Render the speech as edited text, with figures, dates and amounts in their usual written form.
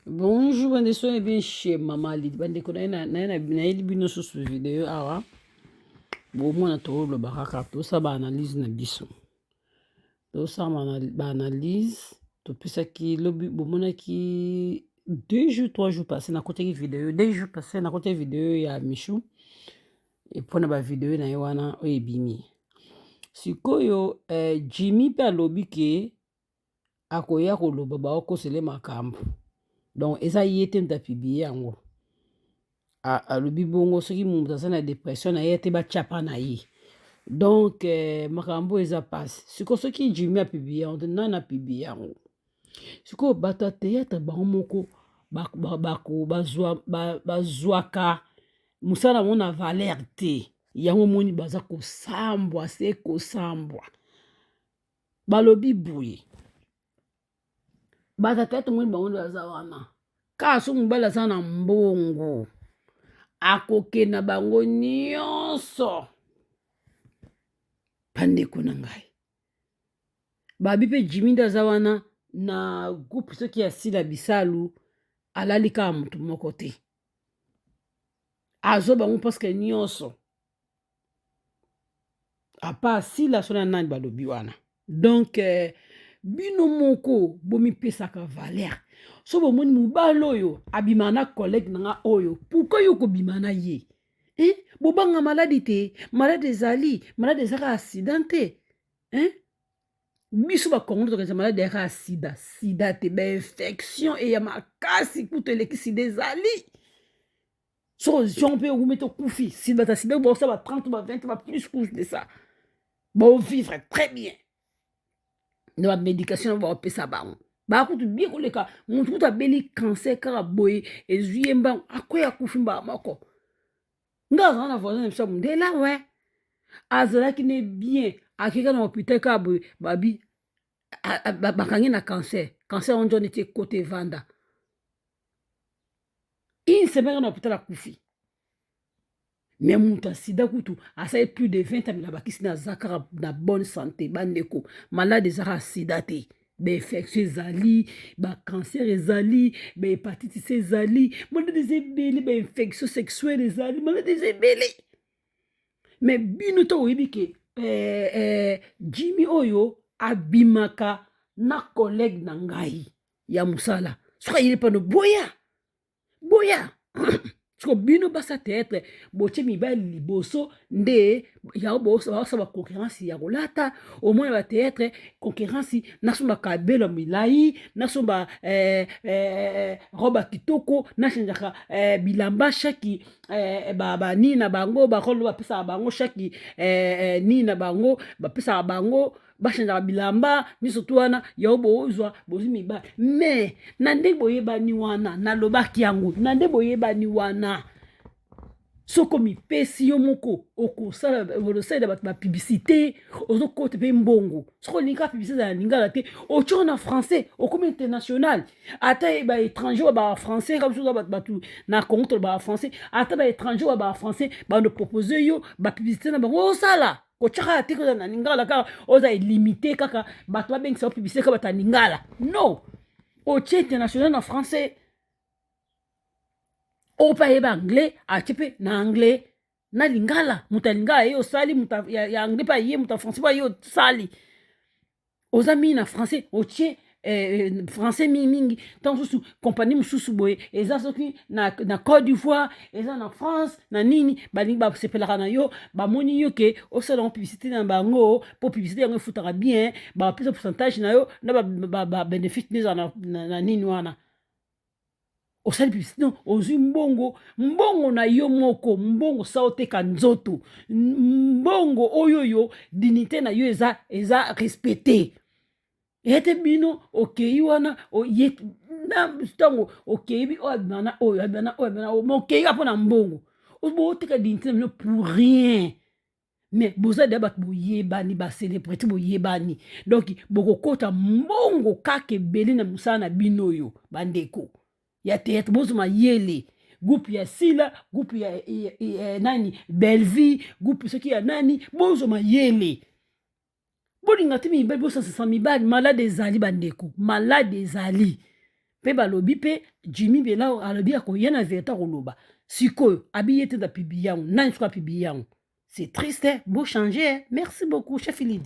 Bonjour, bande so bien chez Maman Lid. Bande ko na ili bino so video awa. Bo mona to lo baraka to sa ba analyse na biso. To sa ba analyse to pesa ki lobi bo mona ki 2 jours 3 jours passé na côté vidéo 2 jours passé na côté vidéo ya Michou et pona ba vidéo na wana o ebimi. Sikoyo Jimmy pe alobi ke akoya ko lo baba ko sele makambo. Donc eza yete mtapibi yango alobi bongo soki mutu aza na dépression na ye te bachapa na ye donc makambo eza pasi siko soki Jimmy apibi yango nana apibi yango siko bato ya théâtre bango moko bazwaka mosala nango na valeur te yango moni baza kosambwa se kosambwa balobi boye bato ya théâtre moni bango baza wana kaka so mobali aza na mbongo akokenda bango nyonso bandeko na ngai babi mpe Jimmy nde aza wana na groupe soki asila bisalu alali kaka motu moko te azwa bango parceke nyonso apa asila so na nani balobi wana donc bino moko bomipesaka valeur so bomoni mobali oyo abima na collègue nanga oyo pourquoi yo kobima na ye bobanga maladi te maladi ezali maladi ezaka accident te biso bakongo tokeza maladi yaka sida te bainfection eya makasi kuto eleki sida ezali so jean mpe okume tokufi sida bata sida bosa ba 30 ba 20 ba plus couche de ça bovivre très bien na bamédication baopesa bango bakutu bien koleka motu kutu abeli cancer kaka boye ezwi ye mbango akoya kufi mbala moko nga azala na voisin na biso mondela we azalaki ne bien akeka na hôpital kaka boye babi bakangi na cancer onjo neti ekota evanda une semaine na hôpital akufi mais moto asida kutu asali plus de 20 ans bakisi na aza kaka na bonne santé bandeko malade ezaka sida te bainfection ezali bacancer ezali bahépatite ezali malade eza ebele bainfection sexuelle ezali malade eza ebele mais bino to oyebi ke Jimmy oyo abimaka na collègue na ngai ya mosala soki ayeli pano boya siko bino basa théâtre botie mibali liboso nde yango baosa baconcurrence ya kolata omona bathéâtre concurrence naso bakabelo milai naso roba kitoko nachanjaka bilamba shaki banini na bango bakolo bapesaka bango shaki nini na bango bapesaka bango bachanjaka bilamba nyonso to wana yango bozwa bozwi mibali mais na nde boyebani wana nalobaki yango na nde boyebani wana soko mipesi yo moko okosala bato bapiblicité ozokota mpe mbongo soko olinga publicité na lingala te otyo na français okomi international ata baétranger oyo bafrançais kaka biso bato na congo to bafrançais ata baétranger oyo bafrançais bando propose yo bapiblicité na bango osala kotyaka te koza na lingala kaka oza elimité kaka bato babengisa bapiblicité kaka bato ya lingala non otye international na français opa yeba anglais atie mpe na anglais na lingala moto ya lingala ye osali moto ya anglais mpe aye moto ya français mpe aye osali oza mingi na français otie français mingi ntango mosusu kompani mosusu boye eza soki na Côte d'Ivoire eza na France na nini balingi basepelaka na yo bamoni yo ke osala publicité na bango mpo publicité yango efutaka bien bapesa pourcentage na yo na babénéfice neza na nini wana osali publicité ozwi mbongo na yo moko mbongo sa oteka nzoto mbongo oyo dignité na yo eza respecté ete bino okei wana ntango okei oyo abimana oyo okei ka mpo na mbongo oteka dignité na bino pour rien mais boza deya bato boyebani bacélébrité boyebani donc bokokota mbongo kaka ebele na mosala na bino oyo bandeko ya théâtre bozoma yele groupe ya sila groupe ya nani Belleville groupe soki ya nani bozoma yele bolinga te mibali bosasasa mibali malade ezali bandeko malade ezali Pe balobi pe Jimmy Bela alobi akoya na vérité koloba. Sikoyo abiye te da pibi yango, nani soka pibi yango. C'est triste, beau changer. Merci beaucoup, chef Ilidi.